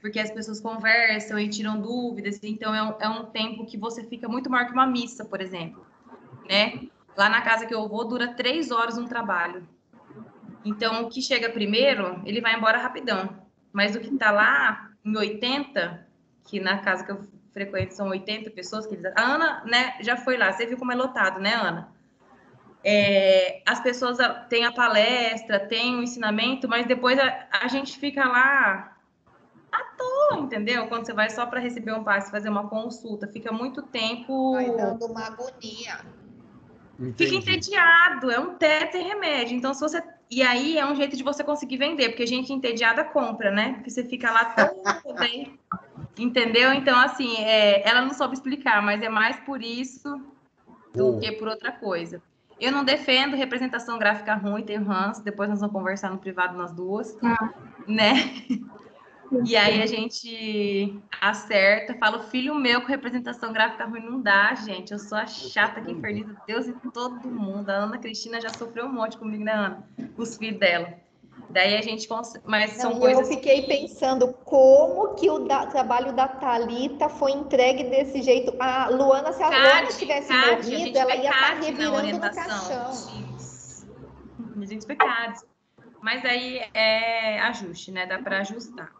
porque as pessoas conversam e tiram dúvidas, então é um tempo que você fica muito maior que uma missa, por exemplo, né? Lá na casa que eu vou, dura 3 horas um trabalho. Então, o que chega primeiro, ele vai embora rapidão, mas o que tá lá em 80, que na casa que eu frequento são 80 pessoas, que eles... A Ana, né, já foi lá, você viu como é lotado, né, Ana? As pessoas têm a palestra, têm o ensinamento, mas depois a gente fica lá à toa, entendeu? Quando você vai só para receber um passe, fazer uma consulta, fica muito tempo... Vai dando uma agonia. Fica entediado, é um teto e remédio. Então, se você... E aí é um jeito de você conseguir vender, porque gente entediada compra, né? Porque você fica lá toda aí, entendeu? Então, assim, ela não soube explicar, mas é mais por isso do que por outra coisa. Eu não defendo representação gráfica ruim, tem ranço, depois nós vamos conversar no privado nós duas, né? E aí a gente acerta, fala, filho meu com representação gráfica ruim não dá, gente. Eu sou a chata que inferniza Deus e todo mundo. A Ana Cristina já sofreu um monte comigo, né, Ana? Os filhos dela. Daí a gente... Mas são coisas... Eu fiquei pensando como que o trabalho da Thalita foi entregue desse jeito. A Luana, se a Luana tivesse morrido, ela ia estar revirando no caixão. desenhos pecados. Mas aí é ajuste, né? Dá para ajustar.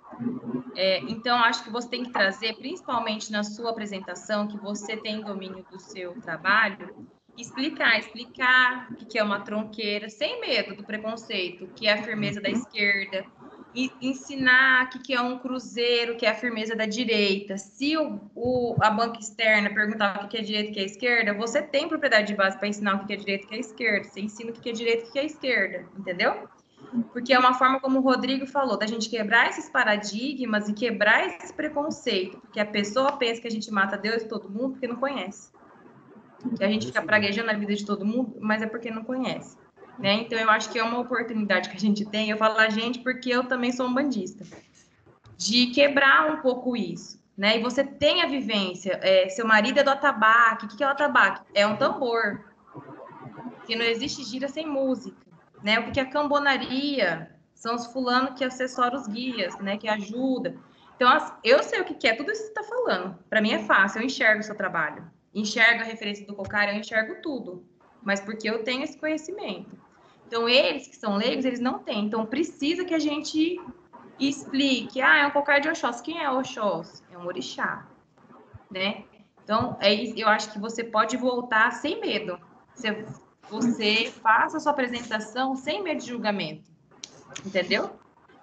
Então, acho que você tem que trazer, principalmente na sua apresentação, que você tem domínio do seu trabalho, explicar o que é uma tronqueira, sem medo do preconceito, que é a firmeza da esquerda, e ensinar o que é um cruzeiro, que é a firmeza da direita. Se a banca externa perguntar o que é direita e o que é esquerda, você tem propriedade de base para ensinar o que é direita e o que é esquerda. Você ensina o que é direita e o que é esquerda, entendeu? Porque é uma forma, como o Rodrigo falou, da gente quebrar esses paradigmas e quebrar esse preconceito. Porque a pessoa pensa que a gente mata Deus e todo mundo porque não conhece. Que a gente fica praguejando a vida de todo mundo, mas é porque não conhece. Né? Então, eu acho que é uma oportunidade que a gente tem. Eu falo a gente porque eu também sou um bandista. De quebrar um pouco isso. Né? E você tem a vivência. Seu marido é do atabaque. O que é o atabaque? É um tambor. Que não existe gira sem música. Né? O que é cambonaria? São os fulanos que assessoram os guias, né? Que ajuda. Então, eu sei o que é tudo isso que você está falando. Para mim é fácil, eu enxergo o seu trabalho. Enxergo a referência do Cocar, eu enxergo tudo. Mas porque eu tenho esse conhecimento. Então, eles que são leigos, eles não têm. Então, precisa que a gente explique. É um Cocar de Oxóssi. Quem é Oxóssi? É um orixá. Né? Então, eu acho que você pode voltar sem medo. Você faça a sua apresentação sem medo de julgamento, entendeu?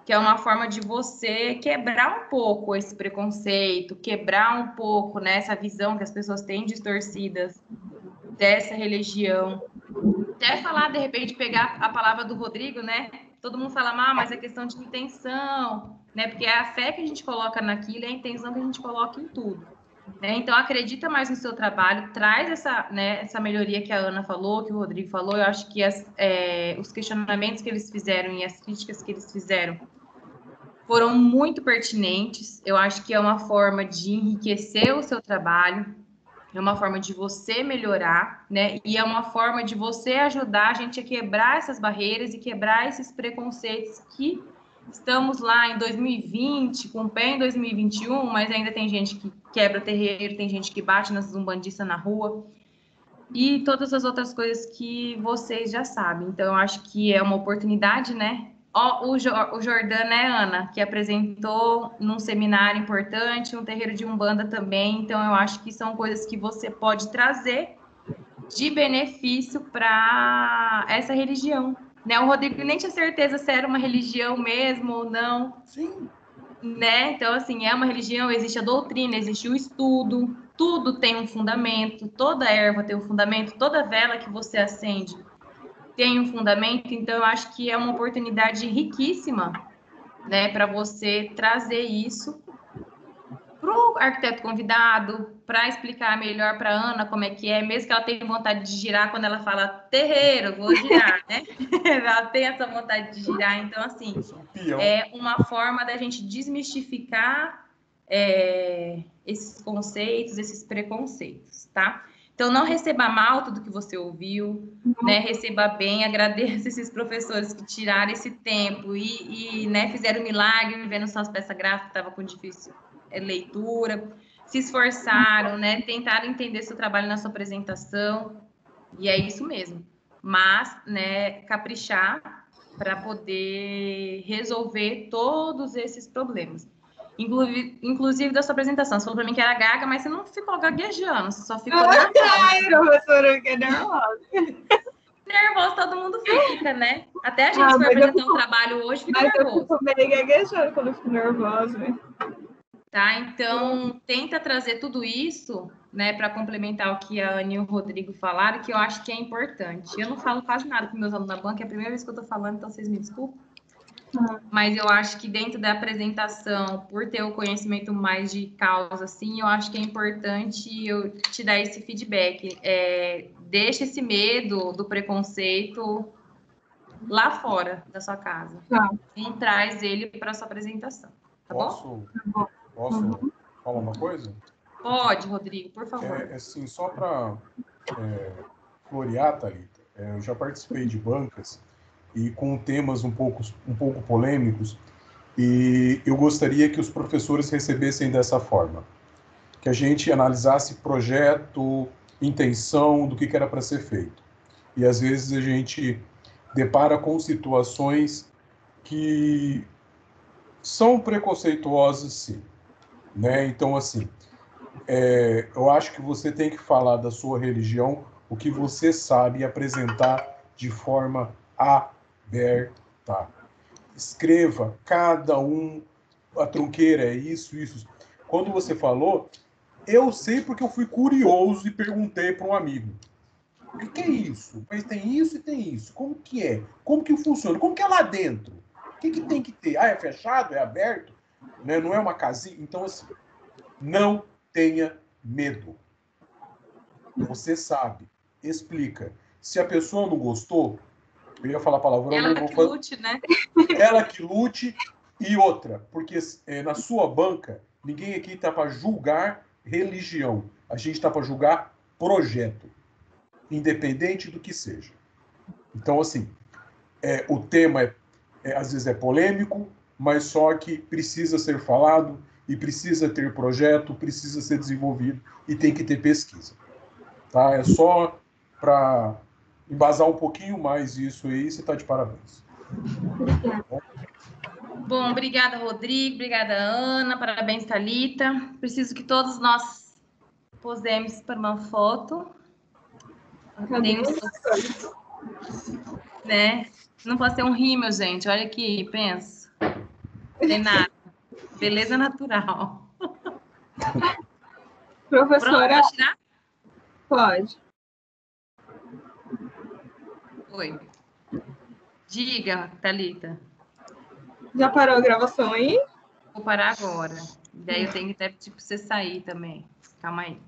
Que é uma forma de você quebrar um pouco esse preconceito, quebrar um pouco, né, essa visão que as pessoas têm distorcidas dessa religião. Até falar, de repente, pegar a palavra do Rodrigo, né? Todo mundo fala, mas é questão de intenção, né? Porque é a fé que a gente coloca naquilo, é a intenção que a gente coloca em tudo. Né? Então, acredita mais no seu trabalho, traz essa melhoria que a Ana falou, que o Rodrigo falou. Eu acho que os questionamentos que eles fizeram e as críticas que eles fizeram foram muito pertinentes. Eu acho que é uma forma de enriquecer o seu trabalho, é uma forma de você melhorar, né? E é uma forma de você ajudar a gente a quebrar essas barreiras e quebrar esses preconceitos que estamos lá em 2020, com o pé em 2021, mas ainda tem gente que quebra terreiro, tem gente que bate nas umbandistas na rua e todas as outras coisas que vocês já sabem. Então, eu acho que é uma oportunidade, né? O Jordan, né, Ana, que apresentou num seminário importante, um terreiro de Umbanda também. Então, eu acho que são coisas que você pode trazer de benefício para essa religião. Né? O Rodrigo nem tinha certeza se era uma religião mesmo ou não. Sim. Né? Então, assim, é uma religião, existe a doutrina, existe o estudo, tudo tem um fundamento, toda erva tem um fundamento, toda vela que você acende tem um fundamento. Então, eu acho que é uma oportunidade riquíssima, né, para você trazer isso para o arquiteto convidado, para explicar melhor para a Ana como é que é, mesmo que ela tenha vontade de girar quando ela fala terreiro, vou girar, né? Ela tem essa vontade de girar. Então, assim, é uma forma da gente desmistificar esses conceitos, esses preconceitos, tá? Então, não receba mal tudo que você ouviu, né? Receba bem, agradeça esses professores que tiraram esse tempo e né, fizeram milagre vendo suas peças gráficas, estava com difícil leitura, se esforçaram, né? Tentaram entender seu trabalho na sua apresentação, e é isso mesmo. Mas, né, caprichar para poder resolver todos esses problemas. Inclusive da sua apresentação. Você falou para mim que era gaga, mas você não ficou gaguejando, você só ficou nervosa. Ai, professora, eu fiquei nervosa. Nervoso todo mundo fica, né? Até a gente que vai apresentar um trabalho hoje fica nervoso. Eu fico meio gaguejando quando eu fico nervosa. Tá? Então, tenta trazer tudo isso, né, para complementar o que a Ana e o Rodrigo falaram, que eu acho que é importante. Eu não falo quase nada com meus alunos da banca, é a primeira vez que eu estou falando, então vocês me desculpem. Mas eu acho que dentro da apresentação, por ter o conhecimento mais de causa, assim, eu acho que é importante eu te dar esse feedback. Deixa esse medo do preconceito lá fora da sua casa. Não traz ele para a sua apresentação. Tá bom? Posso falar uma coisa? Pode, Rodrigo, por favor. Assim, só para florear, Thalita, eu já participei de bancas e com temas um pouco polêmicos, e eu gostaria que os professores recebessem dessa forma, que a gente analisasse projeto, intenção do que era para ser feito. E às vezes a gente depara com situações que são preconceituosas, sim, né? Então, assim, eu acho que você tem que falar da sua religião, o que você sabe, e apresentar de forma aberta. Escreva cada um, a trunqueira é isso, isso. Quando você falou, eu sei porque eu fui curioso e perguntei para um amigo. O que é isso? Mas tem isso e tem isso. Como que é? Como que funciona? Como que é lá dentro? O que tem que ter? Ah, é fechado? É aberto? Né? Não é uma casinha? Então, assim, não tenha medo. Você sabe. Explica. Se a pessoa não gostou, eu ia falar palavrão, Ela não vou que fazer. lute, né? Ela que lute. E outra, porque na sua banca, ninguém aqui está para julgar religião. A gente está para julgar projeto, independente do que seja. Então, assim, o tema às vezes é polêmico, mas só que precisa ser falado e precisa ter projeto, precisa ser desenvolvido e tem que ter pesquisa. Tá? É só para embasar um pouquinho mais isso aí, você está de parabéns. Bom, obrigada, Rodrigo, obrigada, Ana, parabéns, Thalita. Preciso que todos nós posemos para uma foto. Tem né? Não pode ser um rímel, gente. Olha aqui, pensa. Tem nada. Beleza natural. Professora, Pronto, pode tirar? pode. Oi. Diga, Thalita. Já parou a gravação aí? Vou parar agora. Daí eu tenho que até pedir para você sair também. Calma aí.